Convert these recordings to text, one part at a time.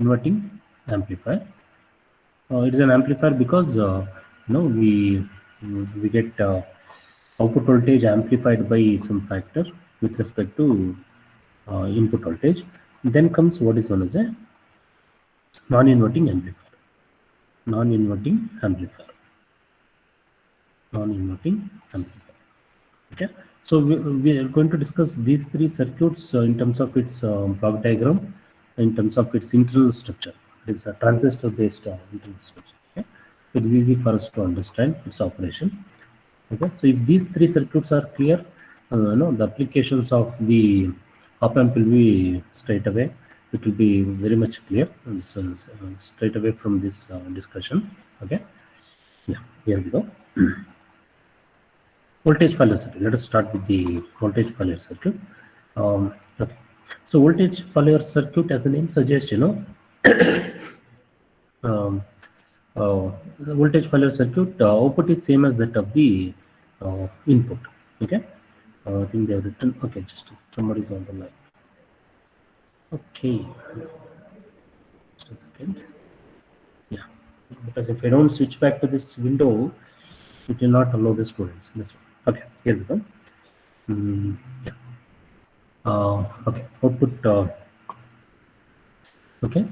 inverting amplifier. It is an amplifier because we get output voltage amplified by some factor with respect to input voltage. Then comes what is known as a non-inverting amplifier. Non-inverting amplifier. Non-inverting amplifier. Okay. So we are going to discuss these three circuits in terms of its block diagram, in terms of its internal structure. It is a transistor-based internal structure. Okay. It is easy for us to understand its operation. Okay. So if these three circuits are clear, the applications of the op amp will be straight away. It will be very much clear. So, straight away from this discussion. Okay. Yeah. Here we go. Voltage failure circuit. Let us start with the voltage failure circuit. Okay. So voltage failure circuit, as the name suggests, um, the voltage failure circuit output is same as that of the input. Okay. I think they have written. Okay, just somebody is on the line. Okay. Just a second. Yeah. Because if I don't switch back to this window, it will not allow the students. That's one. Okay. Here we go. Yeah. Okay, output. Okay.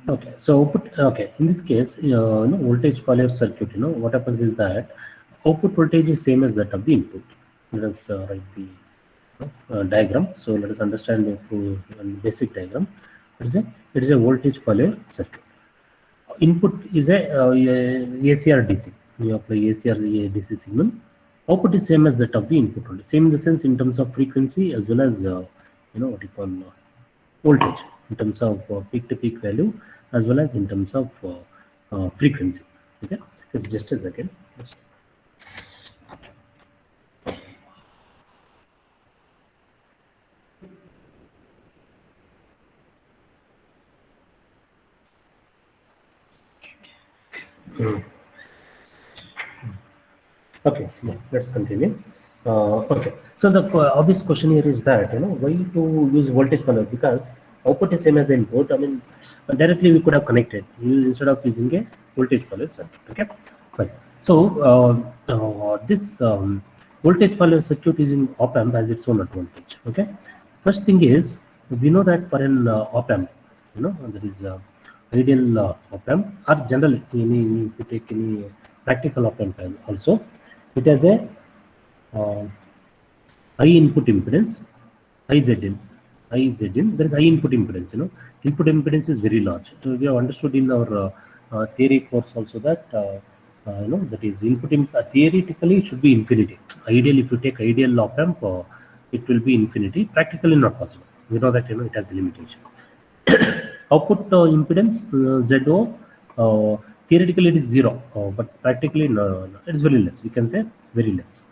Okay, so output. Okay, in this case, voltage failure circuit. What happens is that output voltage is same as that of the input. Let us write the diagram. So let us understand it through a basic diagram. It is a voltage failure circuit. Input is a AC or DC. You apply AC or DC signal. Output is same as that of the input only. Same in the sense in terms of frequency as well as what you call voltage in terms of peak to peak value as well as in terms of frequency. Okay, it's just a second. Okay, so let's continue. Okay, so the obvious question here is that why to use voltage failure, because output is same as the input. I mean, directly we could have connected instead of using a voltage failure circuit. Okay, fine. So this voltage failure circuit is in op amp has its own advantage. Okay, first thing is we know that for an op amp, there is ideal op amp or general if you take any practical op amp also. It has a high input impedance, high Zin. There is high input impedance. Input impedance is very large. So we have understood in our theory course also that that is theoretically it should be infinity. Ideal, if you take ideal op amp, it will be infinity. Practically not possible. We know that it has a limitation. Output impedance ZO. Theoretically it is 0, but practically no, it's very less. We can say very less.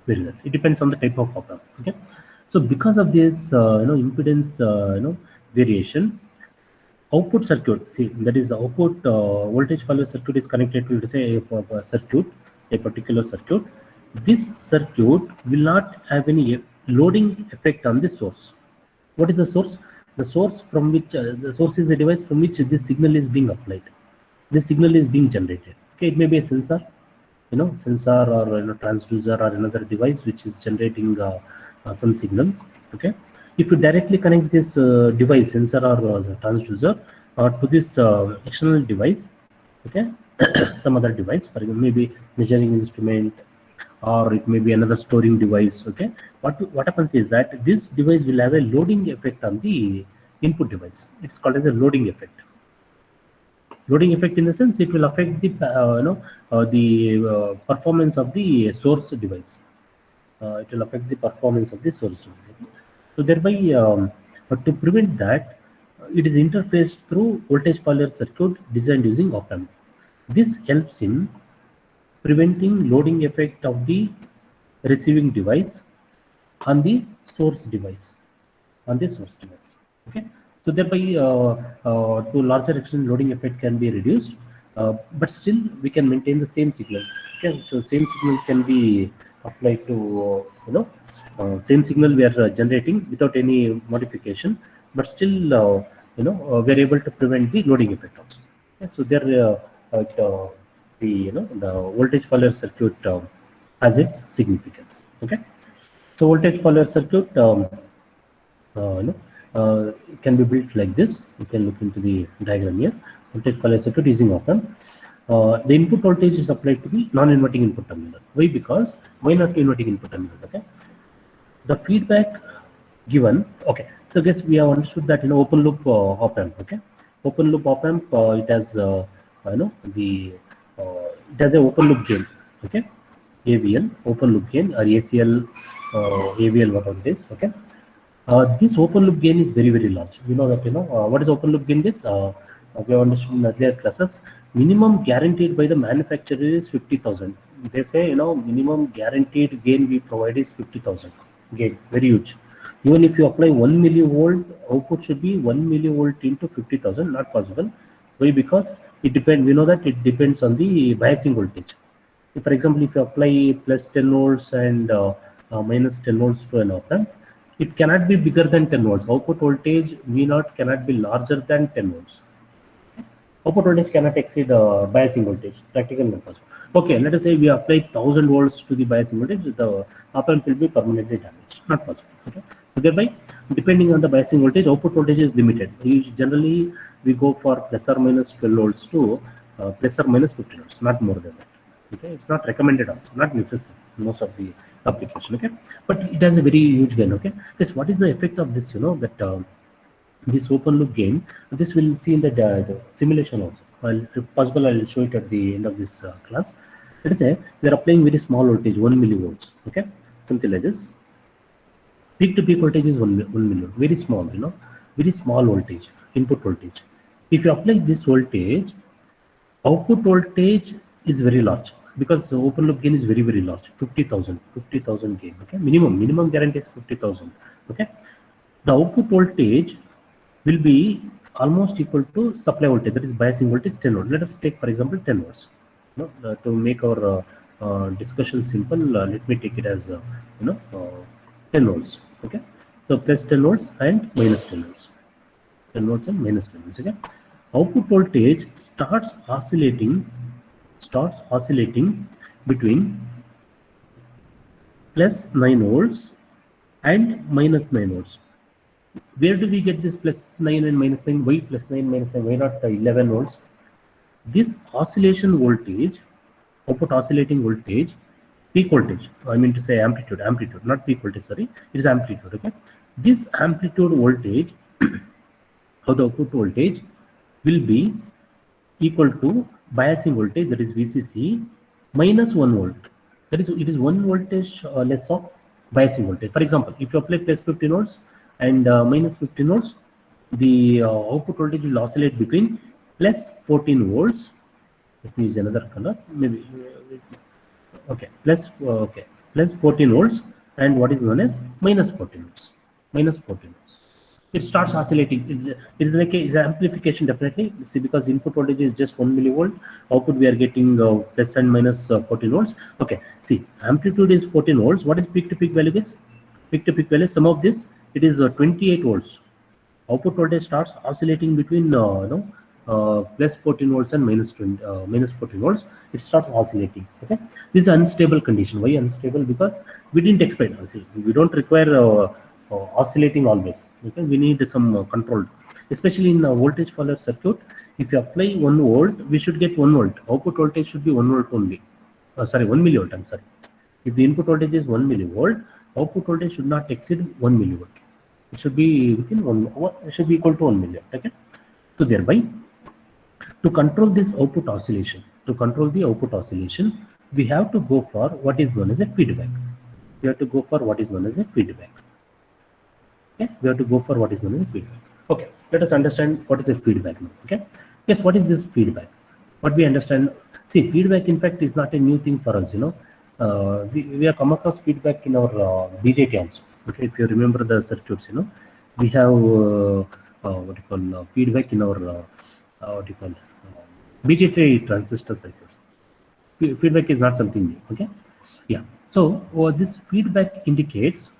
It depends on the type of op amp. Okay, so because of this impedance variation, output circuit, see, that is output voltage failure circuit is connected to, say, a circuit, a particular circuit. This circuit will not have any loading effect on the source. What is the source? The source from which the source is a device from which this signal is being applied. This signal is being generated. Okay, it may be a sensor, sensor or transducer or another device which is generating some signals. Okay, if you directly connect this device, sensor or transducer, to this external device, okay, some other device, for example, maybe measuring instrument, or it may be another storing device. Okay, what happens is that this device will have a loading effect on the input device. It's called as a loading effect. Loading effect in the sense it will affect the performance of the source device. It will affect the performance of the source device. So thereby, to prevent that, it is interfaced through voltage failure circuit designed using op amp. This helps in preventing loading effect of the receiving device on the source device. Okay, so thereby to a larger extent loading effect can be reduced, but still we can maintain the same signal. Okay, so same signal can be applied to same signal we are generating without any modification. but still we're able to prevent the loading effect also. Okay? So there the voltage follower circuit has its significance. Okay, so voltage follower circuit uh, you know, can be built like this. You can look into the diagram here. Voltage follower circuit using op-amp. The input voltage is applied to the non-inverting input terminal. Why? Because why not inverting input terminal? Okay, the feedback given. Okay, so guess we have understood that open loop op-amp. Okay, open loop op-amp, it has it has a open loop gain. Okay, AVL open loop gain, or ACL, AVL, whatever it is. Okay, this open loop gain is very large. We know that what is open loop gain is. We have understood in earlier classes. Minimum guaranteed by the manufacturer is 50,000. They say minimum guaranteed gain we provide is 50,000 gain. Very huge. Even if you apply 1 millivolt, output should be 1 millivolt into 50,000. Not possible. Why? Because it depends. We know that it depends on the biasing voltage. If, for example, if you apply plus 10 volts and minus 10 volts to an op-amp, it cannot be bigger than 10 volts. Output voltage V0 cannot be larger than 10 volts. Output voltage cannot exceed biasing voltage. Practical purpose. Okay, let us say we apply 1000 volts to the biasing voltage, the op-amp will be permanently damaged. Not possible. Okay, so thereby, depending on the biasing voltage, output voltage is limited. Generally, we go for plus or minus 12 volts to plus or minus 50 volts, not more than that. Okay, it's not recommended also, not necessary most of the application. Okay, but it has a very huge gain. Okay, yes, what is the effect of this? That this open loop gain, this we'll see in the simulation also. If possible, I'll show it at the end of this class. Let us say we are applying very small voltage, 1 millivolts. Okay, something like this. Peak to peak voltage is 1 millivolt, very small, very small voltage, input voltage. If you apply this voltage, output voltage is very large, because the open loop gain is very large, 50,000 gain. Okay, minimum guarantee is 50,000. Okay, the output voltage will be almost equal to supply voltage, that is biasing voltage, 10 volts. Let us take, for example, 10 volts. To make our discussion simple, let me take it as 10 volts. Okay, so plus 10 volts and minus 10 volts, 10 volts and minus 10 volts. Okay, output voltage starts oscillating between plus 9 volts and minus 9 volts. Where do we get this plus 9 and minus 9? Why plus 9, minus 9? Why not 11 volts? This oscillation voltage, output oscillating voltage, peak voltage, I mean to say amplitude, not peak voltage, sorry, it is amplitude. Okay, this amplitude voltage of the output voltage will be equal to biasing voltage, that is VCC, minus 1 volt. That is, it is 1 voltage less of biasing voltage. For example, if you apply plus 15 volts and minus 15 volts, the output voltage will oscillate between plus 14 volts. Let me use another color, maybe. Okay, plus 14 volts, and what is known as minus 14 volts. Minus 14 volts. It starts oscillating. It is like it's an amplification, definitely. See, because input voltage is just 1 millivolt, output we are getting plus and minus 14 volts. Okay, see, amplitude is 14 volts. What is peak to peak value is? Peak to peak value, some of this, it is 28 volts. Output voltage starts oscillating between plus 14 volts and minus 14 volts. It starts oscillating. Okay, this is unstable condition. Why unstable? Because we didn't expect. See, we don't require oscillating always. Okay, we need some control, especially in voltage follower circuit. If you apply 1 volt, we should get 1 volt. Output voltage should be 1 volt only. 1 millivolt. I'm sorry. If the input voltage is 1 millivolt, output voltage should not exceed 1 millivolt. It should be within it should be equal to 1 millivolt. Okay, so thereby, to control this output oscillation, we have to go for what is known as a feedback. Okay, we have to go for what is known as a feedback. Okay, let us understand what is a feedback now. Okay, yes, what is this feedback? What we understand, see, feedback in fact is not a new thing for us. We have come across feedback in our BJT also. Okay, if you remember the circuits, we have what you call feedback in our BJT transistor circuits. Feedback is not something new. Okay, yeah. So this feedback indicates,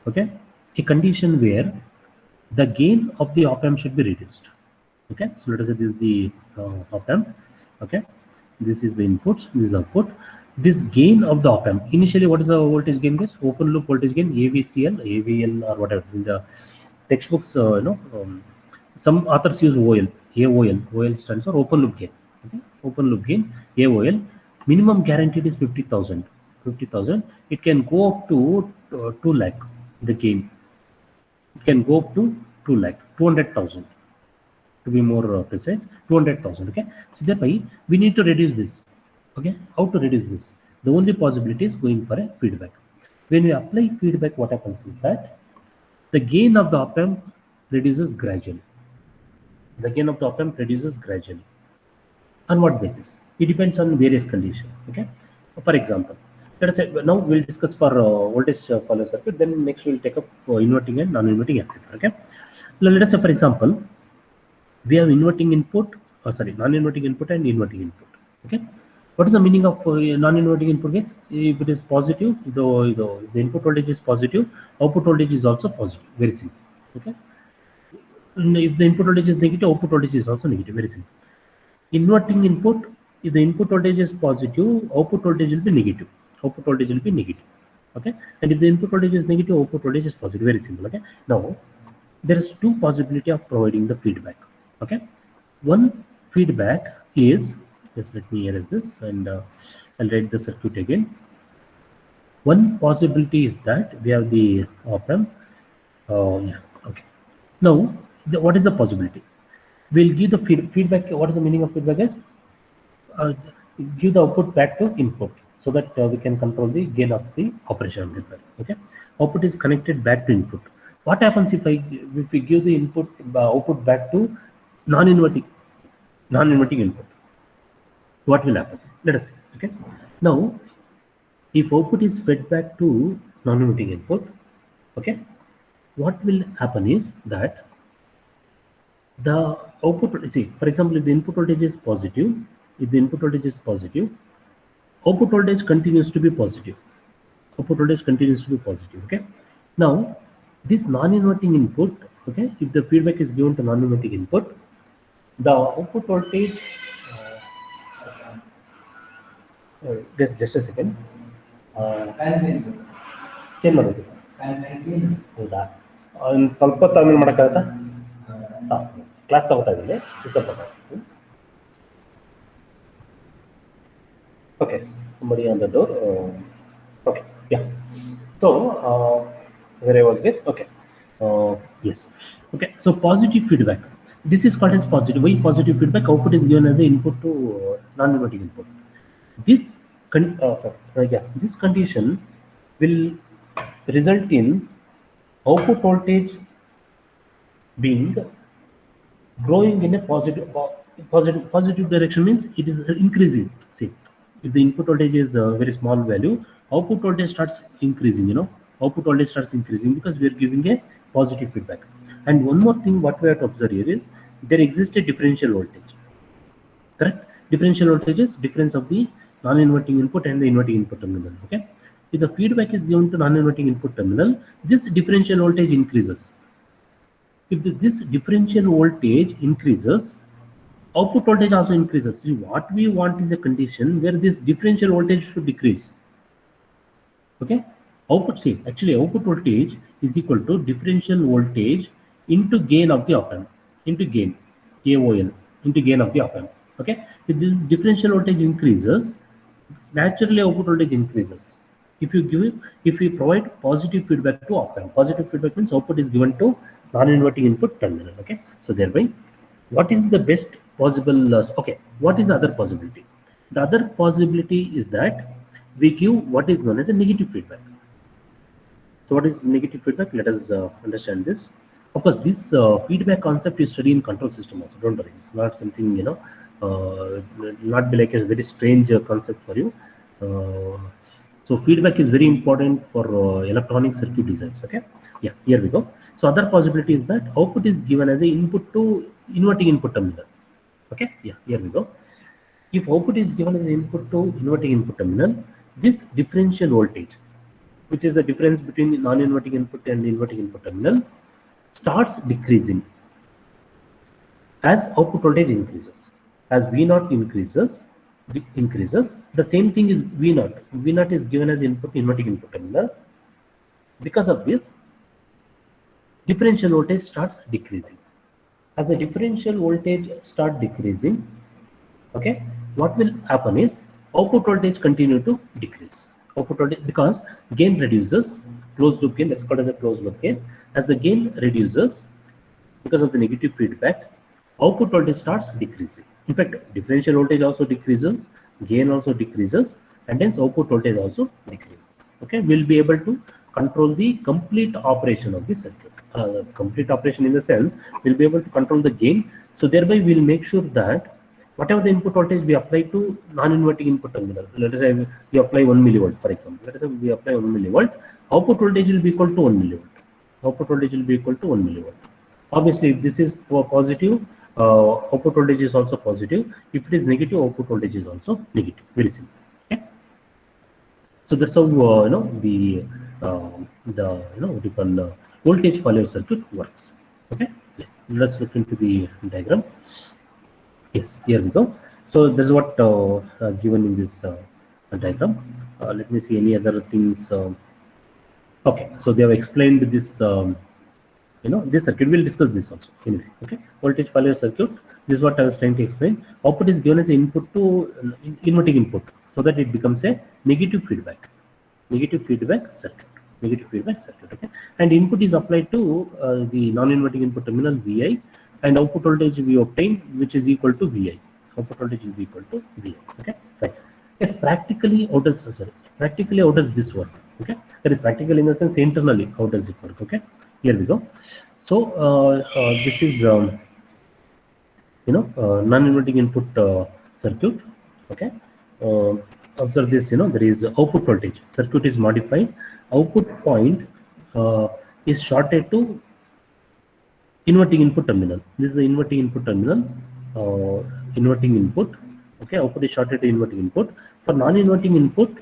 okay, a condition where the gain of the op amp should be reduced. Okay, so let us say this is the op amp. Okay, this is the inputs, this is the output. This gain of the op amp, initially what is the voltage gain? This open loop voltage gain, AVCL, AVL, or whatever in the textbooks. Some authors use OL, AOL. OL stands for open loop gain. Okay, open loop gain, AOL. Minimum guaranteed is 50,000. 50,000. It can go up to 2 lakh. The gain. It can go up to 2 lakh, 200,000. To be more precise, 200,000. Okay, so thereby we need to reduce this. Okay, how to reduce this? The only possibility is going for a feedback. When we apply feedback, what happens is that the gain of the op amp reduces gradually. The gain of the op amp reduces gradually. On what basis? It depends on various conditions. Okay, for example, let us say now we'll discuss for voltage follower circuit. Then next we'll take up inverting and non-inverting amplifier. Okay, let us say for example, we have inverting input, non-inverting input and inverting input. Okay, what is the meaning of non-inverting input gains? If it is positive, the input voltage is positive, output voltage is also positive. Very simple. Okay, and if the input voltage is negative, output voltage is also negative. Very simple. Inverting input, if the input voltage is positive, output voltage will be negative. Output voltage will be negative. Okay, and if the input voltage is negative, output voltage is positive. Very simple. Okay, now there is two possibility of providing the feedback. Okay, one feedback is, just let me erase this and I'll write the circuit again. One possibility is that we have the op amp. Yeah, okay. Now, what is the possibility? We'll give the feedback. What is the meaning of feedback? Is give the output back to input so that we can control the gain of the operation amplifier. Okay, output is connected back to input. What happens if we give the output back to non-inverting input? What will happen? Let us see. Okay, now if output is fed back to non-inverting input, okay, what will happen is that the output, see, for example, if the input voltage is positive, output voltage continues to be positive. Okay, now this non-inverting input, okay, if the feedback is given to non-inverting input, the output voltage, just a second. Change ಮಾಡೋದು ಹೌದಾ? ಒಂದು ಸ್ವಲ್ಪ ತಮಿಳು ಮಾಡೋಕ್ಕಾಗತ್ತಾ? Class ತಗೋತಾ ಇದ್ದೀನಿ, ಸ್ವಲ್ಪ. Okay, somebody on the door. Okay, yeah. So where I was guessed. Okay, yes. Okay, so positive feedback. This is called as positive. Why positive feedback? Output is given as an input to non-inverting input. This this condition will result in output voltage being growing in a positive direction. Means it is increasing. See, if the input voltage is a very small value, output voltage starts increasing. Output voltage starts increasing because we are giving a positive feedback. And one more thing, what we have to observe here is there exists a differential voltage. Correct? Differential voltage is difference of the non-inverting input and the inverting input terminal. Okay, if the feedback is given to non-inverting input terminal, this differential voltage increases. If this differential voltage increases, output voltage also increases. See, what we want is a condition where this differential voltage should decrease. Okay, actually output voltage is equal to differential voltage into gain of the op amp, into gain, AOL, into gain of the op amp. Okay, if this differential voltage increases, naturally output voltage increases. If we provide positive feedback to op amp, positive feedback means output is given to non-inverting input terminal. Okay, so thereby what is the best possible? Okay, what is the other possibility? The other possibility is that we give what is known as a negative feedback. So what is negative feedback? Let us understand this. Of course, this feedback concept is studied in control system also. Don't worry, it's not something not be like a very strange concept for you. So feedback is very important for electronic circuit designs. Okay, yeah, here we go. So other possibility is that output is given as an input to inverting input terminal. Okay, yeah, here we go. If output is given as an input to inverting input terminal, this differential voltage, which is the difference between the non-inverting input and the inverting input terminal, starts decreasing as output voltage increases. As V0 increases, the same thing is V0. V0 is given as input, inverting input terminal. Because of this, differential voltage starts decreasing. As the differential voltage start decreasing, okay, what will happen is output voltage continue to decrease. Output voltage, because gain reduces, closed loop gain, that's called as a closed loop gain. As the gain reduces because of the negative feedback, output voltage starts decreasing. In fact, differential voltage also decreases, gain also decreases, and hence output voltage also decreases. Okay, we'll be able to control the complete operation of the circuit. Complete operation in the sense, we'll be able to control the gain. So thereby we'll make sure that whatever the input voltage we apply to non-inverting input terminal, let us say we apply 1 millivolt, for example. Let us say we apply 1 millivolt, output voltage will be equal to 1 millivolt. Output voltage will be equal to 1 millivolt. Obviously, if this is positive, output voltage is also positive. If it is negative, output voltage is also negative. Very simple. Okay. So that's how what you call voltage follower circuit works. Okay. Yeah. Let's look into the diagram. Yes, here we go. So this is what given in this diagram. Let me see any other things. Okay, so they have explained this. This circuit. We'll discuss this also anyway. Okay, voltage follower circuit. This is what I was trying to explain. Output is given as input to inverting input, so that it becomes a negative feedback. Negative feedback circuit. Negative feedback circuit. Okay, and input is applied to the non-inverting input terminal Vi, and output voltage we obtain, which is equal to Vi. Output voltage will be equal to Vi. Okay, right. Yes, practically how does this work? Okay, that is practical in the sense internally how does it work? Okay, here we go. So this is non-inverting input circuit. Okay, observe this. There is output voltage. Circuit is modified. Output point is shorted to inverting input terminal. This is the inverting input terminal. Inverting input. Okay, output is shorted to inverting input. For non-inverting input,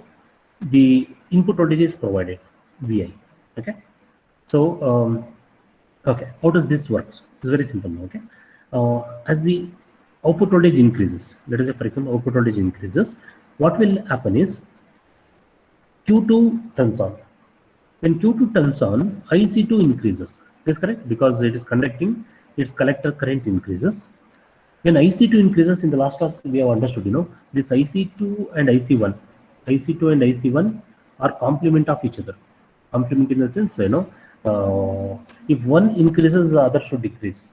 the input voltage is provided, Vi. Okay, so okay, how does this work? It's very simple. Okay, as the output voltage increases, let us say for example output voltage increases, what will happen is Q2 turns on. When Q2 turns on, IC2 increases. This is correct because it is conducting, its collector current increases. When IC2 increases, in the last class we have understood, this IC2 and IC1, IC2 and IC1 are complement of each other. Complement in the sense, if one increases, the other should decrease,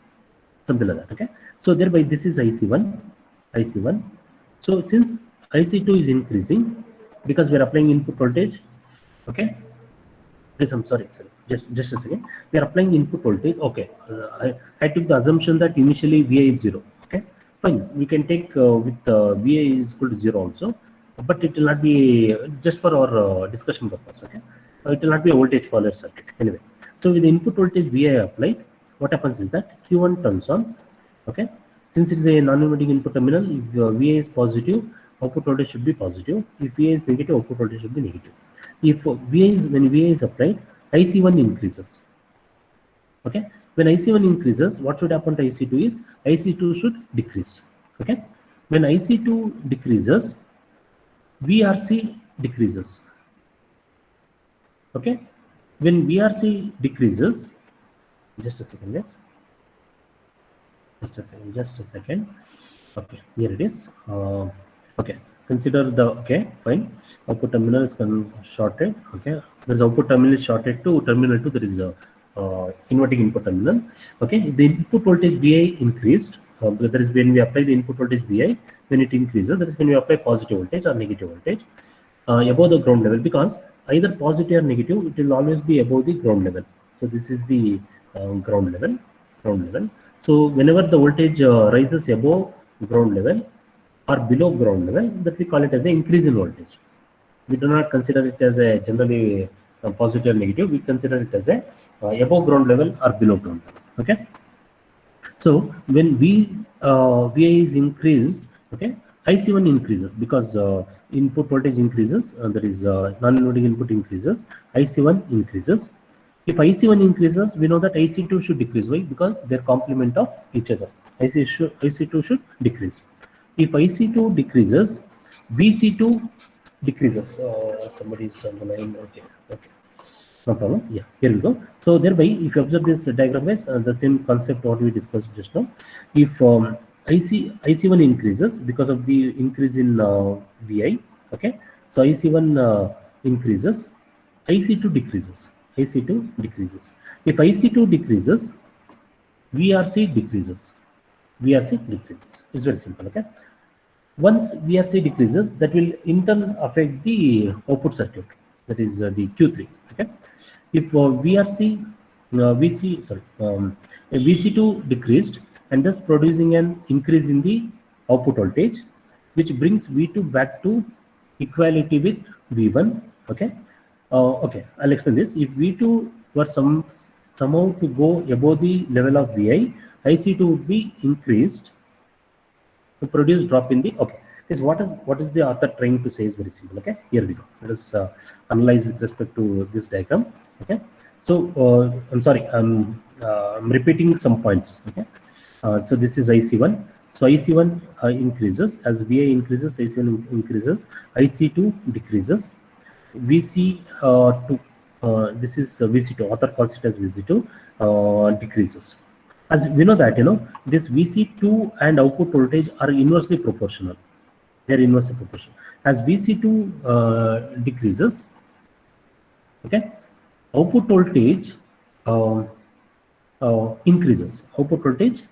something like that. Okay, so thereby this is IC1. So since IC2 is increasing, because we are applying input voltage, okay. Yes, I'm sorry, just a second. We are applying input voltage. Okay, I took the assumption that initially Vi is 0. Okay, fine. We can take with Vi is equal to 0 also, but it will not be just for our discussion purpose. Okay, it will not be a voltage follower circuit anyway. So with the input voltage Vi applied, what happens is that Q1 turns on. Okay, since it is a non-inverting input terminal, if Vi is positive, output voltage should be positive. If Vi is negative, output voltage should be negative. If when Vi is applied, IC1 increases. Okay, when IC1 increases, what should happen to IC2 is IC2 should decrease. Okay, when IC2 decreases, VRC decreases. Okay, when VRC decreases, just a second, yes. Just a second. Okay, here it is. Okay, consider the, okay, fine. Output terminal is shorted. Okay, there is output terminal is shorted to terminal 2. There is a inverting input terminal. Okay, the input voltage Vi increased. That is when we apply the input voltage Vi. When it increases, that is when we apply positive voltage or negative voltage above the ground level, because either positive or negative, it will always be above the ground level. So this is the ground level. So whenever the voltage rises above ground level or below ground level, that we call it as an increase in voltage. We do not consider it as a generally positive or negative. We consider it as a above ground level or below ground level. Okay. So when Vi is increased, okay, IC1 increases because input voltage increases. There is non-inverting input increases. IC1 increases. If IC1 increases, we know that IC2 should decrease. Why? Because they're complement of each other. IC2 should decrease. If IC2 decreases, VC2 decreases. Somebody is on the line. Okay. Okay. No problem. Yeah, here we go. So thereby, if you observe this diagram, guys, the same concept what we discussed just now. If IC1 increases because of the increase in VI, okay. So IC1 increases, IC2 decreases. IC2 decreases. If IC2 decreases, VRC decreases. VRC decreases. It's very simple. Okay. Once VRC decreases, that will in turn affect the output circuit, that is the Q3. Okay, if VC2 decreased and thus producing an increase in the output voltage, which brings V2 back to equality with V1. Okay, okay, I'll explain this. If V2 were somehow to go above the level of VI, IC2 would be increased to produce drop in the, okay, is what is the author trying to say is very simple. Okay, here we go. Let us analyze with respect to this diagram. Okay, so I'm sorry, I'm repeating some points. Okay, so this is IC1. So IC1 increases as VI increases, IC1 increases, IC2 decreases, VC2 this is VC2, author calls it as VC2 decreases. As we know that, this VC2 and output voltage are inversely proportional. They're inversely proportional. As VC2 decreases, okay, output voltage increases. Output voltage,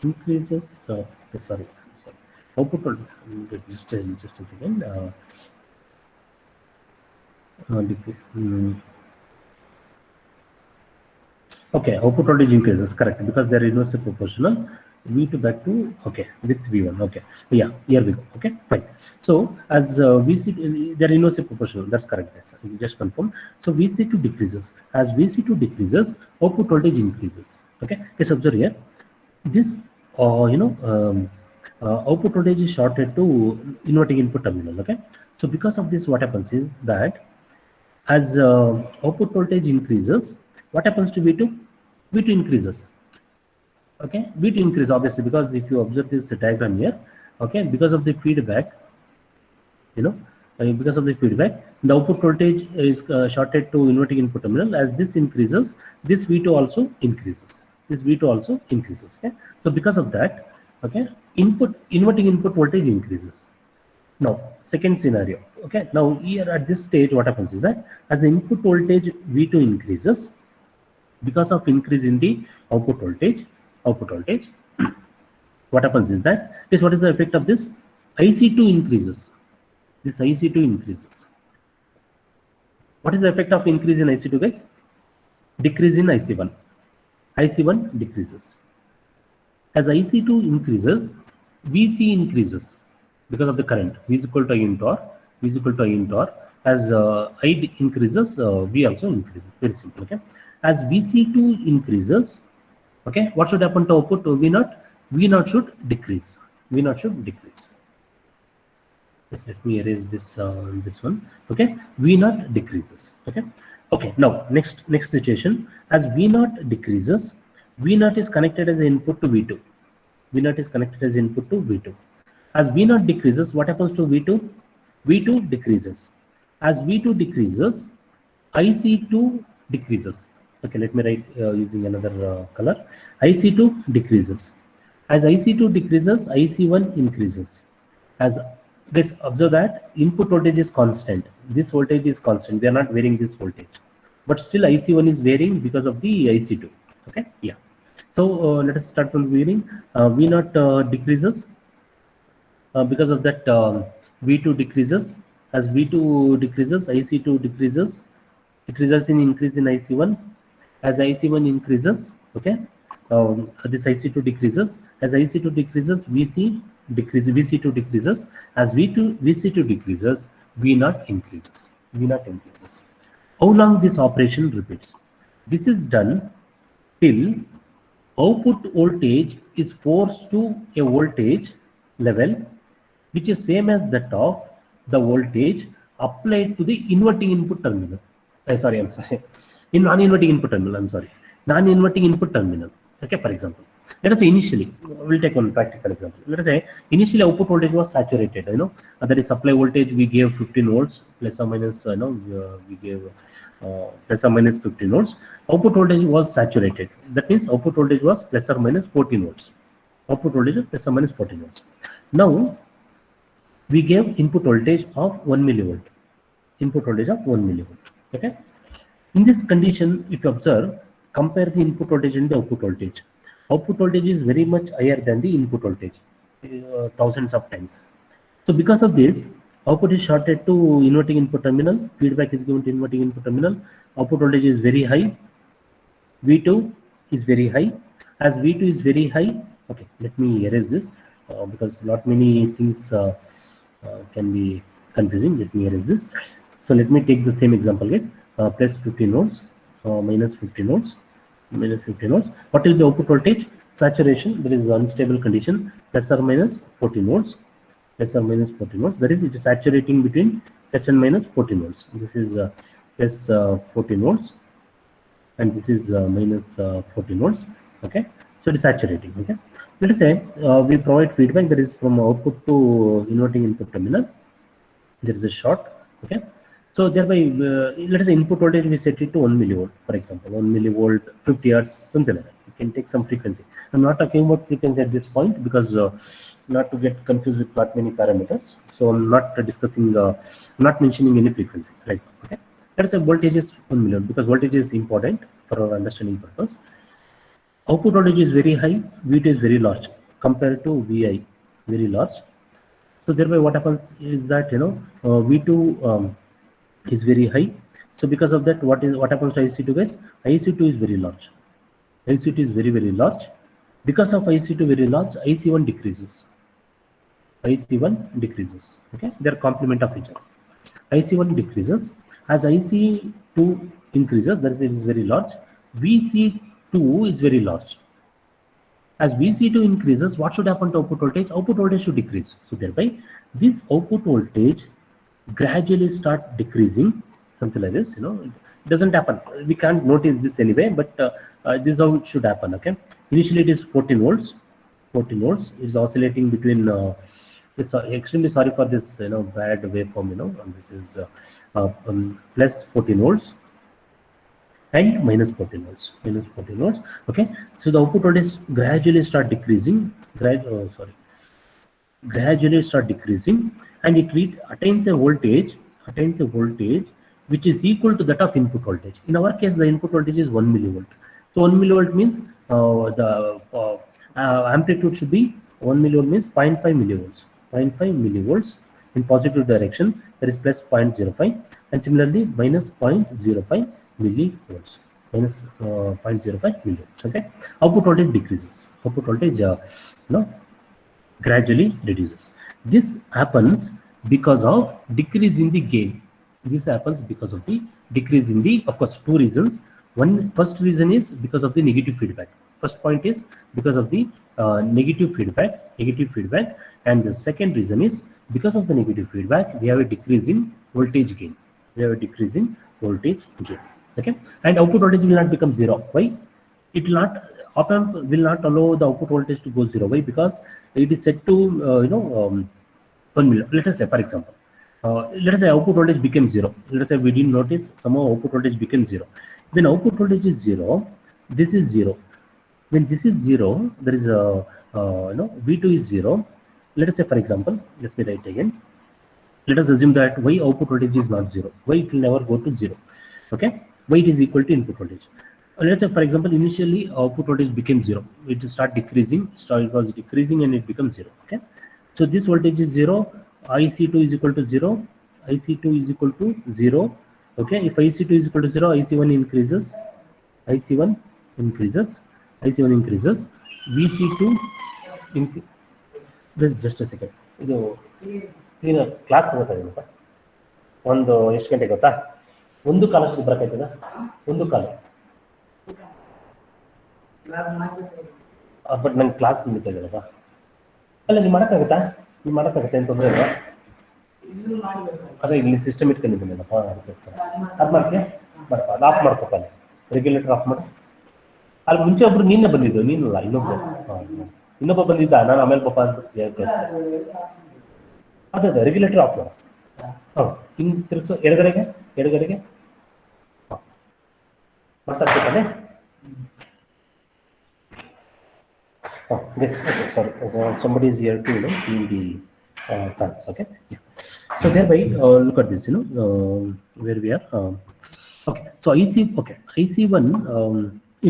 increases. Sorry. Output voltage. Just a second. Okay, output voltage increases, correct, because they're inversely proportional. V2 back to, okay, with V1. Okay, yeah, here we go. Okay, fine. So as VC, they're inversely proportional. That's correct, guys. Just confirm. So VC2 decreases. As VC2 decreases, output voltage increases. Okay, let's observe here. This, output voltage is shorted to inverting input terminal. Okay, so because of this, what happens is that as output voltage increases, what happens to V2? V2 increases. Okay, V2 increase obviously, because if you observe this diagram here, okay, because of the feedback, because of the feedback, the output voltage is shorted to inverting input terminal. As this increases, this V2 also increases. This V2 also increases. Okay, so because of that, okay, inverting input voltage increases. Now, second scenario. Okay, now here at this stage, what happens is that as the input voltage V2 increases, because of increase in the output voltage, what happens is that what is the effect of this? IC2 increases. This IC2 increases. What is the effect of increase in IC2, guys? Decrease in IC1. IC1 decreases. As IC2 increases, VC increases because of the current. V is equal to I into R. V is equal to I into R. As I increases, V also increases. Very simple. Okay. As VC2 increases, okay, what should happen to output to V0? V0 should decrease. V0 should decrease. Yes, let me erase this this one. Okay, V0 decreases. Okay. Okay. Now next situation. As V0 decreases, V0 is connected as input to V2. V0 is connected as input to V2. As V0 decreases, what happens to V2? V2 decreases. As V2 decreases, IC2 decreases. Okay, let me write using another color. IC2 decreases. As IC2 decreases, IC1 increases. As this, observe that input voltage is constant. This voltage is constant. They are not varying this voltage, but still IC1 is varying because of the IC2. Okay, yeah. So let us start from the beginning. V0 decreases. Because of that, V2 decreases. As V2 decreases, IC2 decreases. It results in increase in IC1. As IC1 increases, okay, this IC2 decreases. As IC2 decreases, VC decreases. VC2 decreases. As VC2 decreases, V0 increases. V0 increases. How long this operation repeats? This is done till output voltage is forced to a voltage level which is same as that of the voltage applied to the inverting input terminal. Sorry, I'm sorry. In non-inverting input terminal, I'm sorry. Non-inverting input terminal. Okay, for example, let us say initially, we'll take one practical example. Let us say initially output voltage was saturated. That is supply voltage we gave 15 volts plus or minus. We gave plus or minus 15 volts. Output voltage was saturated. That means output voltage was plus or minus 14 volts. Output voltage is plus or minus 14 volts. Now we gave input voltage of 1 millivolt. Input voltage of 1 millivolt. Okay. In this condition, if you observe, compare the input voltage and the output voltage. Output voltage is very much higher than the input voltage, thousands of times. So because of this, output is shorted to inverting input terminal, feedback is given to inverting input terminal, output voltage is very high, V2 is very high. As V2 is very high, okay, let me erase this because not many things can be confusing. Let me erase this. So let me take the same example, guys. Plus 15 volts, minus 15 volts, minus 15 volts. What will be output voltage? Saturation, there is unstable condition, plus or minus 14 volts, plus or minus 14 volts. That is, it is saturating between plus and minus 14 volts. This is plus 14 volts, and this is minus 14 volts. Okay, so it is saturating. Okay, let us say we provide feedback that is from output to inverting input terminal. There is a short. Okay, so thereby let us say input voltage we set it to 1 millivolt, for example, 1 millivolt, 50 hertz, something like that. You can take some frequency. I'm not talking about frequency at this point because not to get confused with not many parameters. So I'm not discussing, I'm not mentioning any frequency, right? Okay, let us say voltage is 1 millivolt because voltage is important for our understanding purpose. Output voltage is very high, V2 is very large compared to Vi, very large. So thereby what happens is that V2 is very high. So because of that, what happens to IC2, guys? IC2 is very large. IC2 is very, very large. Because of IC2 very large, IC1 decreases. IC1 decreases. Okay, they are complement of each other. IC1 decreases. As IC2 increases, that is, it is very large. VC2 is very large. As VC2 increases, what should happen to output voltage? Output voltage should decrease. So thereby, this output voltage gradually start decreasing, something like this. It doesn't happen. We can't notice this anyway, but this is how it should happen. Okay. Initially, it is 14 volts. 14 volts is oscillating between. Extremely sorry for this, bad waveform. And this is plus 14 volts. And minus 14 volts, okay. So the output voltage gradually start decreasing, gradually start decreasing, and it attains a voltage which is equal to that of input voltage. In our case, the input voltage is 1 millivolt. So 1 millivolt means the amplitude should be 1 millivolt means 0.5 millivolts, 0.5 millivolts in positive direction, that is plus 0.05, and similarly minus 0.05 millivolts, minus 0.05 millivolts. Okay, output voltage decreases. Output voltage, gradually reduces. This happens because of decrease in the gain. This happens because of the decrease in the, of course, two reasons. First reason is because of the negative feedback. First point is because of the negative feedback, and the second reason is because of the negative feedback, we have a decrease in voltage gain. Okay, and output voltage will not become zero. Why? It will not, op-amp will not allow the output voltage to go zero. Why? Because it is set to 1 million. Let us say, for example, let us say output voltage became zero. Let us say we didn't notice, somehow output voltage became zero. When output voltage is zero, this is zero. When this is zero, there is a V2 is zero. Let us say, for example, let me write again. Let us assume that Y output voltage is not zero. Why it will never go to zero? Okay, Y it is equal to input voltage. Let's say, for example, initially output voltage became zero. It will start decreasing. It was decreasing and it becomes zero. Okay, so this voltage is zero. IC2 is equal to zero. IC2 is equal to zero. Okay, if IC2 is equal to zero, IC1 increases. IC1 increases. VC2 just a second. ಇದು class ತಗೋತಾ ಇದ್ದೀನಪ್ಪ. ಒಂದು ಎಷ್ಟು ಗಂಟೆ ಗೊತ್ತಾ? 1:15 ಬರಕೈತದ? 1:15. But ನಂಗೆ class ನಿಂತ ಇದ್ದೀನಪ್ಪ. ಅಲ್ಲ, ನೀವು ಮಾಡೋಕ್ಕಾಗುತ್ತಾ? ಏನು ತೊಂದರೆ ಇಲ್ಲ? ಅದೇ ಇಲ್ಲಿ ಸಿಸ್ಟಮ್ ಇಟ್ಕೊಂಡಿದ್ದೀನಪ್ಪ, ಅದಕ್ಕೋಸ್ಕರ ಅದು ಮಾಡ್ತೀಯ? ಅದು ಆಫ್ ಮಾಡ್ಕೊಪ್ಪ ಅಲ್ಲಿ ರೆಗ್ಯುಲೇಟರ್ ಆಫ್ ಮಾಡಿ. ಅಲ್ಲಿ ಮುಂಚೆ ಒಬ್ರು ನೀನೇ ಬಂದಿದ್ದು, ನೀನಲ್ಲ ಇನ್ನೊಬ್ಬ. ಇನ್ನೊಬ್ಬ ಬಂದಿದ್ದ, ನಾನು ಆಮೇಲೆ ಪಾಪ ಅಂತ ಅದೇ ಅದೇ ರೆಗ್ಯುಲೇಟರ್ ಆಫ್ ಮಾಡು. ಹಾಂ ಹಿಂಗೆ ತಿರ್ಸು ಎಡಗಡೆಗೆ, ಎಡಗಡೆಗೆ. ಹಾಂ ಮಾತಾಡ್ತಿದ್ದಾನೆ. Oh, yes, okay, sorry. Somebody is here to clean the plants. Okay. Yeah. So thereby, look at this. Where we are. Okay. So IC. Okay. IC1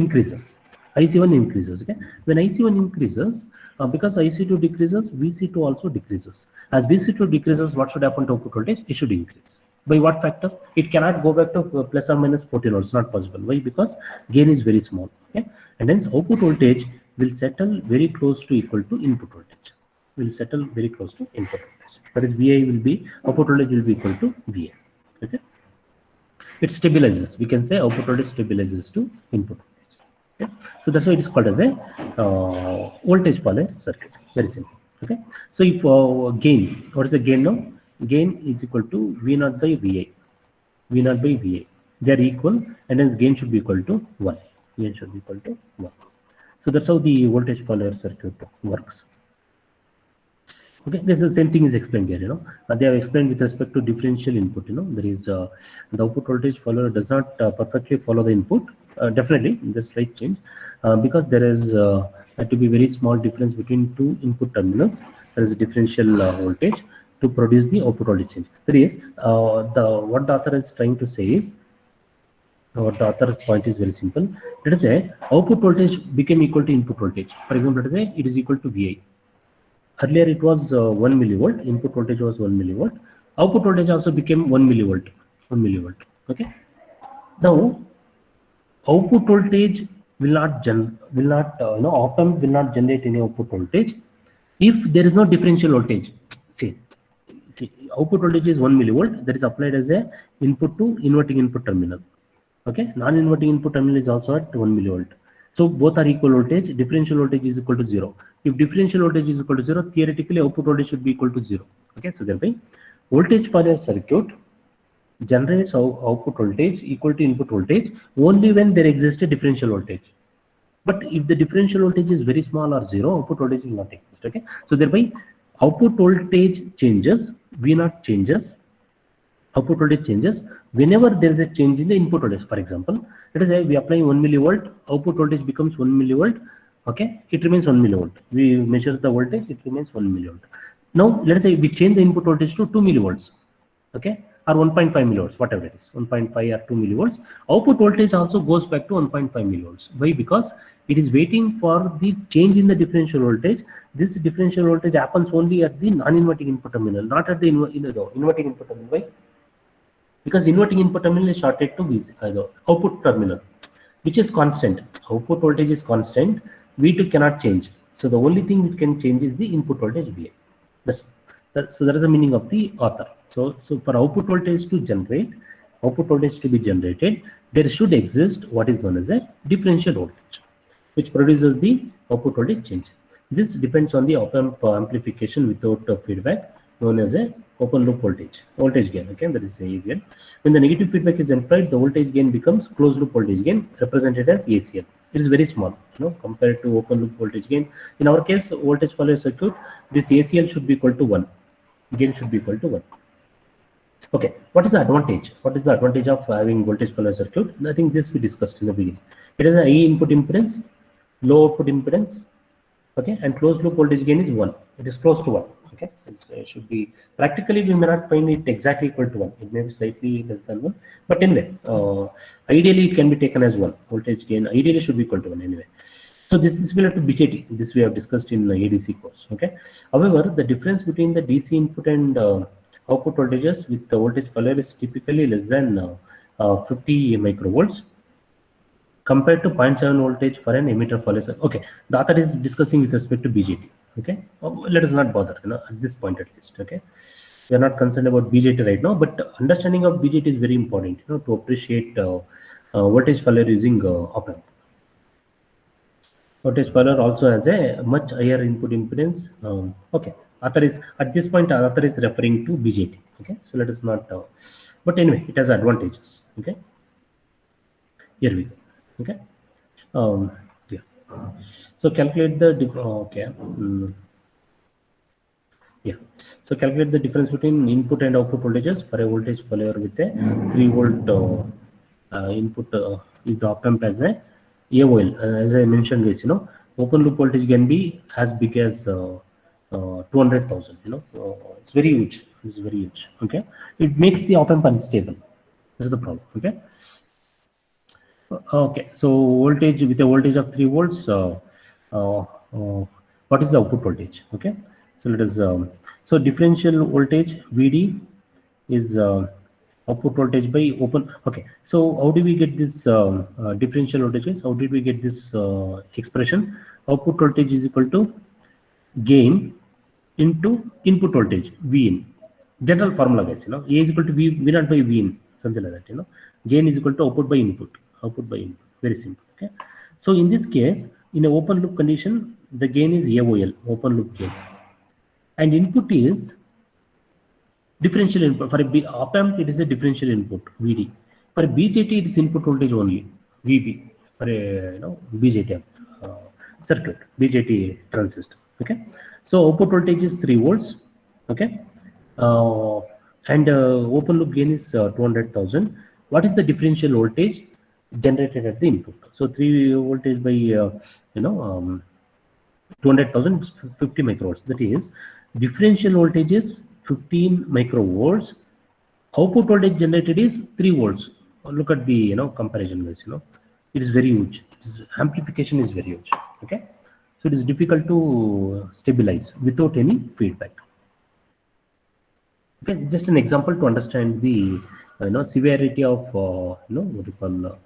increases. IC1 increases. Okay. When IC1 increases, because IC2 decreases, VC2 also decreases. As VC2 decreases, what should happen to output voltage? It should increase. By what factor? It cannot go back to plus or minus 14 volts. Not possible. Why? Because gain is very small. Okay. And hence output voltage will settle very close to equal to input voltage. Will settle very close to input voltage. That is, VI will be, output voltage will be equal to VA. Okay. It stabilizes. We can say output voltage stabilizes to input voltage. Okay. So that's why it is called as a voltage following circuit. Very simple. Okay. So if gain, what is the gain now? Gain is equal to V0 by VA. V0 by VA. They are equal, and hence gain should be equal to 1. Gain should be equal to 1. So that's how the voltage follower circuit works. Okay, this is the same thing is explained here. They have explained with respect to differential input. There is the output voltage follower does not perfectly follow the input. Definitely, there's slight change because there is had to be very small difference between two input terminals. There is a differential voltage to produce the output voltage change. That is, what the author is trying to say is, what the author's point is very simple. Let us say output voltage became equal to input voltage. For example, let us say it is equal to VI. Earlier it was 1 millivolt. Input voltage was 1 millivolt. Output voltage also became 1 millivolt. 1 millivolt. Okay. Now, output voltage will not op-amp will not generate any output voltage if there is no differential voltage. See, output voltage is 1 millivolt. That is applied as a input to inverting input terminal. Okay, non-inverting input terminal is also at 1 millivolt. So both are equal voltage. Differential voltage is equal to 0. If differential voltage is equal to 0, theoretically output voltage should be equal to 0. Okay, so thereby voltage follower circuit generates output voltage equal to input voltage only when there exists a differential voltage. But if the differential voltage is very small or 0, output voltage will not exist. Okay, so thereby output voltage changes, V0 changes, output voltage changes whenever there is a change in the input voltage. For example, let us say we apply 1 millivolt, output voltage becomes 1 millivolt. Okay, it remains 1 millivolt. We measure the voltage, it remains 1 millivolt. Now let us say we change the input voltage to 2 millivolts. Okay, or 1.5 millivolts, whatever it is, 1.5 or 2 millivolts. Output voltage also goes back to 1.5 millivolts. Why? Because it is waiting for the change in the differential voltage. This differential voltage happens only at the non-inverting input terminal, not at the inverting input terminal. Why? Because inverting input terminal is shorted to the output terminal, which is constant. Output voltage is constant. V2 cannot change. So the only thing which can change is the input voltage VA. So that is the meaning of the author. So for output voltage to be generated, there should exist what is known as a differential voltage, which produces the output voltage change. This depends on the op-amp amplification without feedback, known as a open loop voltage gain. Okay, that is AVL. When the negative feedback is employed, the voltage gain becomes closed loop voltage gain, represented as ACL. It is very small, compared to open loop voltage gain. In our case, voltage follower circuit, this ACL should be equal to 1. Gain should be equal to 1. Okay, what is the advantage? What is the advantage of having voltage follower circuit? I think this we discussed in the beginning. It has a high input impedance, low output impedance. Okay, and closed loop voltage gain is 1. It is close to 1. Okay, it should be, practically we may not find it exactly equal to 1. It may be slightly less than 1. But anyway, ideally it can be taken as 1. Voltage gain ideally should be equal to 1 anyway. So this is similar to BJT. This we have discussed in the ADC course. Okay. However, the difference between the DC input and output voltages with the voltage follower is typically less than 50 microvolts compared to 0.7 voltage for an emitter follower. Okay. The author is discussing with respect to BJT. Okay. Let us not bother, at this point at least. Okay. We are not concerned about BJT right now, but understanding of BJT is very important, to appreciate voltage follower using op-amp. Voltage follower also has a much higher input impedance. Okay, author is at this point author is referring to BJT. Okay, so let us not. But anyway, it has advantages. Okay, Here we go. Okay. Yeah. So calculate the okay. Yeah. So calculate the difference between input and output voltages for a voltage follower with a 3 volt input is the op amp as a AOL. As I mentioned, guys, open loop voltage can be as big as 200,000. It's very huge. It's very huge. Okay. It makes the op amp unstable. That's the problem. Okay. Okay, so voltage with a voltage of 3 volts, uh, what is the output voltage? Okay, so let us, so differential voltage VD is output voltage by open. Okay, so how do we get this differential voltages? How did we get this expression? Output voltage is equal to gain into input voltage V in. General formula, guys, A is equal to V naught by V in, something like that, Gain is equal to output by input. Output by input. Very simple. Okay. So in this case, in an open loop condition, the gain is AOL, open loop gain. And input is differential input. For a op amp, it is a differential input, VD. For a BJT, it is input voltage only, VB. For a BJT circuit, BJT transistor. Okay. So output voltage is 3 volts. Okay. And open loop gain is 200,000. What is the differential voltage generated at the input? So 3 voltage by 200,000 is 50 microvolts. That is, differential voltage is 15 microvolts. Output voltage generated is 3 volts. Look at the comparison, guys. It is very huge. Amplification is very huge. Okay, so it is difficult to stabilize without any feedback. Okay, just an example to understand the severity of what we call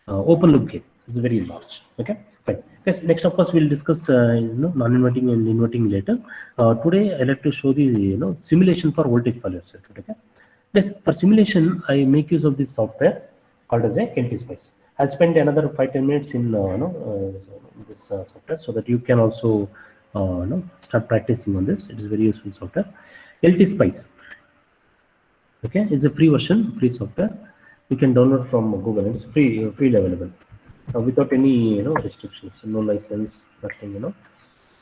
open loop gain. It's very large. Okay, fine. Yes, next of course we'll discuss non-inverting and inverting later. Today I'd like to show the simulation for voltage follower circuit. Okay, yes, for simulation I make use of this software called as a LTSpice. I'll spend another 5-10 minutes in this software so that you can also start practicing on this. It is very useful software. LTSpice. Okay, it's a free version, free software. You can download from Google. It's freely available without any restrictions, no license, nothing.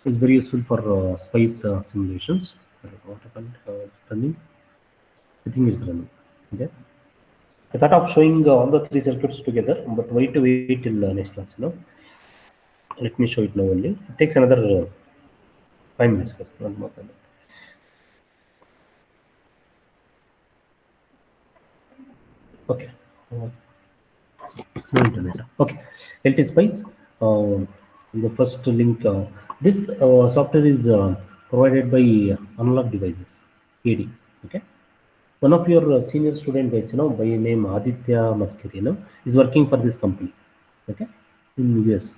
It's very useful for spice simulations. What happened? It's running. I think it's running. Okay. I thought of showing all the 3 circuits together, but why to wait till next class? Let me show it now only. It takes another 5 minutes. Not more than that. Okay. No internet. Okay. LTSpice. The first link. This software is provided by Analog Devices, AD. Okay. One of your senior student guys, by name Aditya Maskeri, is working for this company. Okay. In US,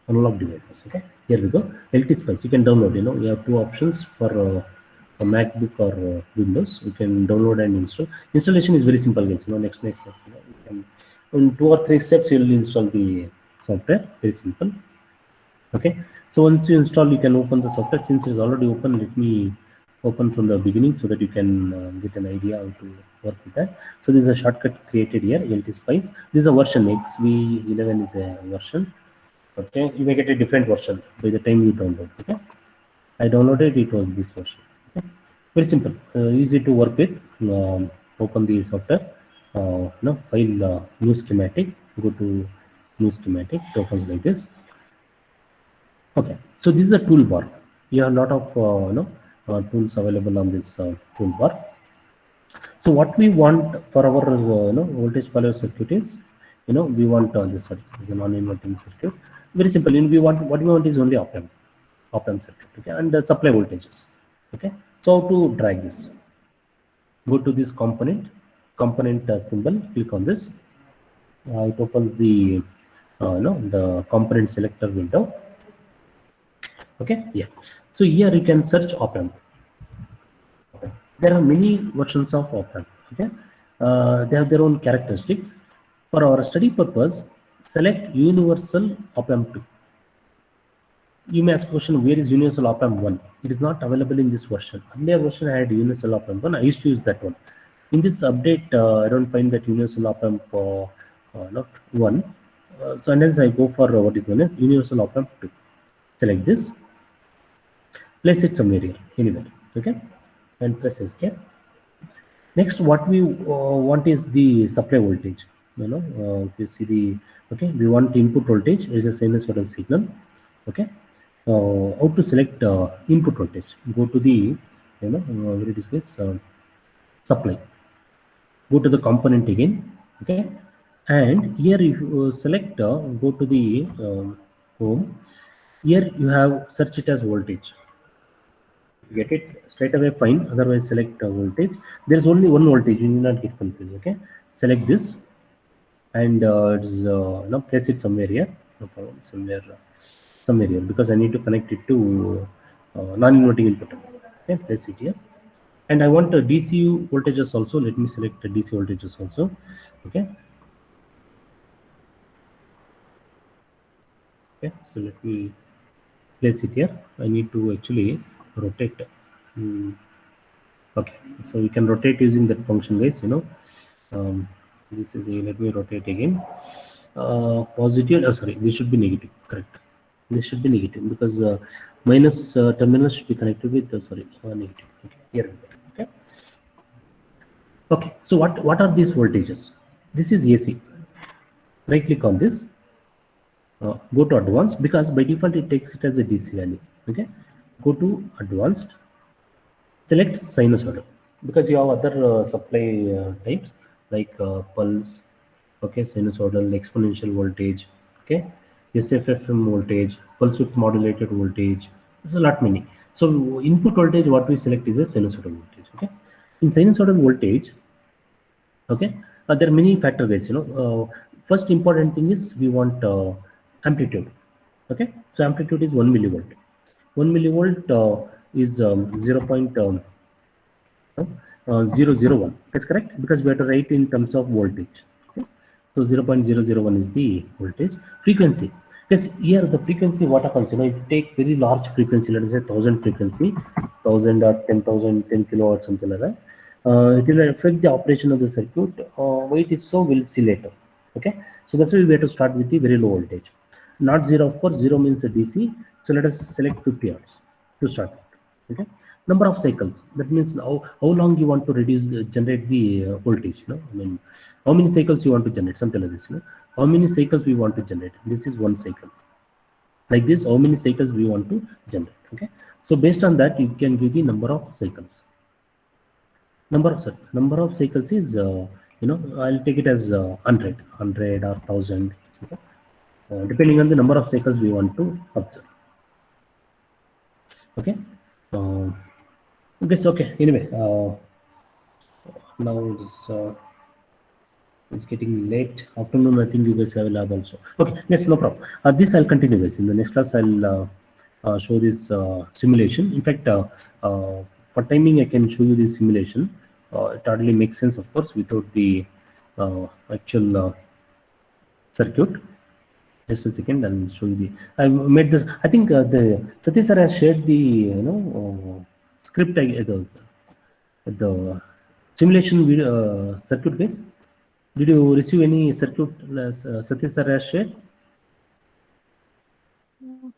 Analog Devices. Okay. Here we go. LTSpice. You can download. You have 2 options for a MacBook or Windows. You can download and install. Installation is very simple, guys. Next step. You can, in 2 or 3 steps, you will install the software. Very simple. Okay. So once you install, you can open the software. Since it is already open, let me open from the beginning so that you can get an idea how to work with that. So this is a shortcut created here, LTSpice. This is a version. XV11 is a version. Okay. You may get a different version by the time you download. Okay. I downloaded. It was this version. Very simple, easy to work with. Open the software, file new schematic, go to new schematic, it opens like this. Okay, so this is a toolbar. You have a lot of tools available on this toolbar. So what we want for our voltage follower circuit is, we want this circuit is a non-inverting circuit. Very simple. What we want is only op amp circuit. Okay, and the supply voltages. Okay. So how to drag this? Go to this component symbol. Click on this. It opens the the component selector window. Okay, yeah. So here you can search op amp. There are many versions of op amp. Okay, they have their own characteristics. For our study purpose, select universal op amp 2. You may ask question, where is universal op amp 1? It is not available in this version. Earlier version I had universal op amp 1. I used to use that one. In this update, I don't find that universal op amp not 1. So and then I go for what is known as universal op-amp 2. Select this, place it somewhere here, anywhere, okay, and press escape. Next, what we want is the supply voltage. If you see the, okay, we want input voltage is the sinusoidal signal. Okay, how to select input voltage? Go to the, where it is this supply. Go to the component again. Okay, and here if you select, go to the home. Here you have search it as voltage. Get it straight away, fine, otherwise select voltage. There is only one voltage, you need not get confused. Okay, select this, and it's place it somewhere here, no problem, somewhere here, because I need to connect it to non-inverting input. Okay, place it here, and I want DC voltages also. Let me select the DC voltages also. Okay, so let me place it here. I need to actually rotate. Hmm. Okay, so we can rotate using that function, guys. This is a, let me rotate again. Positive, sorry, this should be negative, correct. This should be negative because minus terminal should be connected with sorry, negative. Okay, here we go. Okay, okay, so what are these voltages? This is AC. Right click on this, go to advanced, because by default it takes it as a DC value. Okay, go to advanced, select sinusoidal, because you have other supply types like pulse, okay, sinusoidal, exponential voltage, okay, SFFM voltage, pulse width modulated voltage. There's a lot many. So input voltage what we select is a sinusoidal voltage. Okay, in sinusoidal voltage, okay, there are many factor guys. First important thing is we want amplitude. Okay, so amplitude is 1 millivolt. 1 millivolt is 0.001. That's correct, because we have to write in terms of voltage. Okay? So 0.001 is the voltage. Frequency. Yes, here the frequency what happens, if you take very large frequency, let us say 1000 frequency, 1000 or 10,000, 10 kilowatt, something like that, it will affect the operation of the circuit. Why it is so, we'll see later. Okay, so that's why we have to start with the very low voltage, not zero, of course. Zero means a DC. So let us select 50 hertz to start with. Okay, number of cycles, that means how long you want to generate the voltage. I mean, how many cycles you want to generate, something like this. How many cycles we want to generate, this is one cycle. Like this, how many cycles we want to generate. Okay, so based on that you can give the number of cycles. Number of cycles is I'll take it as 100 or 1000. Okay, depending on the number of cycles we want to observe. Okay, this okay, anyway, now it's getting late afternoon. I think you guys have a lab also. Okay, yes, no problem. This I'll continue guys. In the next class I'll show this simulation. In fact, for timing I can show you this simulation. It hardly makes sense, of course, without the actual circuit. Just a second, I'll show you the. I made this. I think the Satish sir has shared the script. The simulation video, circuit guys. Did you receive any circuit Satish sir has shared?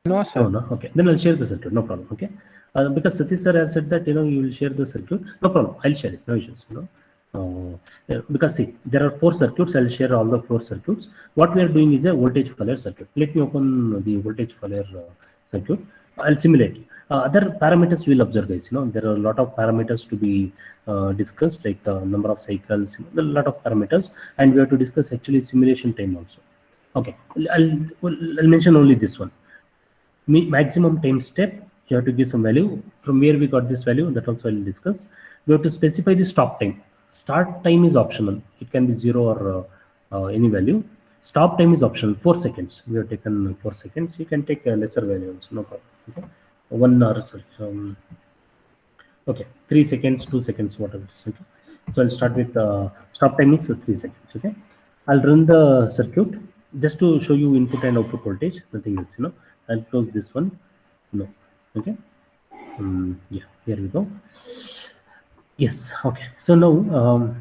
No, sir. Oh, no. Okay, then I'll share the circuit. No problem. Okay, because Satish sir has said that you will share the circuit. No problem. I'll share it. No issues. Because see, there are 4 circuits. I'll share all the 4 circuits. What we are doing is a voltage follower circuit. Let me open the voltage follower circuit. I'll simulate. Other parameters we'll observe, guys. There are a lot of parameters to be discussed, like number of cycles, a lot of parameters, and we have to discuss actually simulation time also. Okay, I'll mention only this one. Maximum time step, you have to give some value. From where we got this value, that also I'll discuss. We have to specify the stop time. Start time is optional. It can be 0 or any value. Stop time is optional, 4 seconds. We have taken 4 seconds. You can take a lesser value also, no problem. Okay, 1 hour. Okay, 3 seconds, 2 seconds, whatever. Okay, so I'll start with stop time is 3 seconds. Okay, I'll run the circuit just to show you input and output voltage, nothing else. I'll close this one. No. Okay, yeah, here we go. Yes. Okay, so now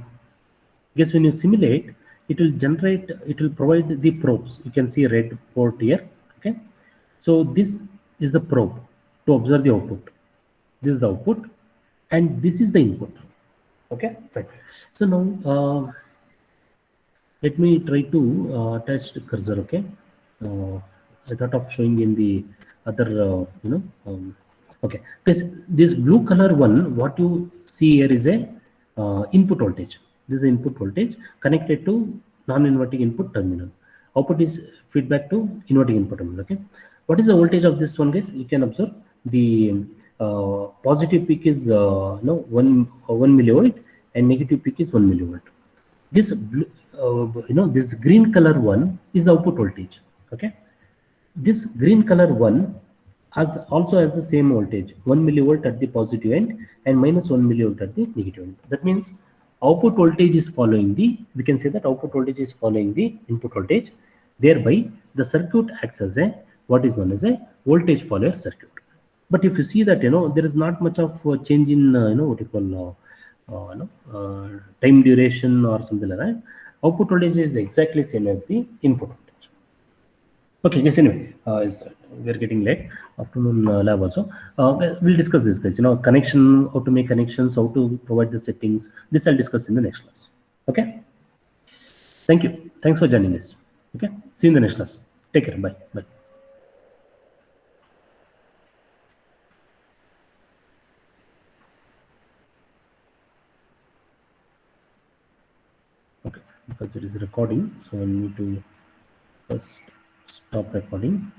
guess when you simulate, it will generate, it will provide the probes. You can see red port here. Okay, so this is the probe to observe the output. This is the output, and this is the input. Okay, fine. So now let me try to attach the cursor. Okay, I thought of showing in the other okay, because this blue color one, what you see here is a input voltage. This is input voltage connected to non-inverting input terminal. Output is feedback to inverting input terminal. Okay, what is the voltage of this one, guys? You can observe the positive peak is no 1 millivolt, and negative peak is 1 millivolt. This this green color one is output voltage. Okay, this green color one also has the same voltage, 1 millivolt at the positive end and minus 1 millivolt at the negative end. That means output voltage is following the, we can say that output voltage is following the input voltage. Thereby the circuit acts as a what is known as a voltage follower circuit. But if you see that there is not much of change in what you call time duration or something like that, output voltage is exactly same as the input voltage. Okay, yes, anyway, we're getting late. Afternoon lab also. We'll discuss this, guys. Connection, how to make connections, how to provide the settings. This I'll discuss in the next class. Okay. Thank you. Thanks for joining us. Okay. See you in the next class. Take care. Bye. Bye. Okay. Because it is recording, so I need to first stop recording.